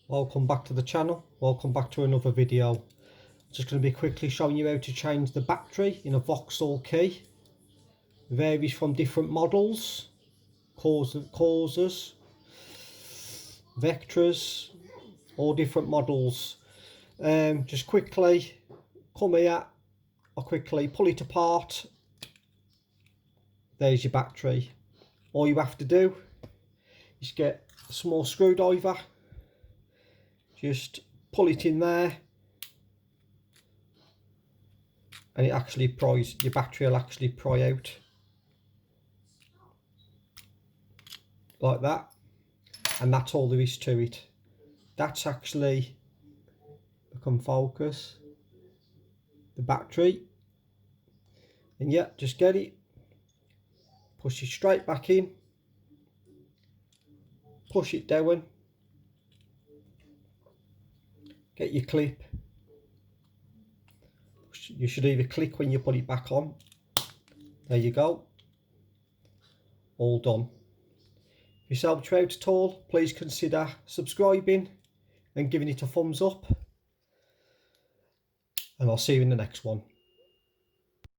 Welcome back to the channel, welcome back to another video. Just going to be quickly showing you how to change the battery in a Vauxhall key. Varies from different models, Corsas, Vectras, all different models. Just quickly come here, I'll quickly pull it apart. There's your battery. All you have to do is get a small screwdriver, just pull it in there, and it actually pries, your battery will actually pry out like that, and that's all there is to it. That's actually, come focus, the battery. And yeah, just get it, push it straight back in, push it down, get your clip. You should either click when you put it back on. There you go, all done. If this helped you out at all, please consider subscribing and giving it a thumbs up, and I'll see you in the next one.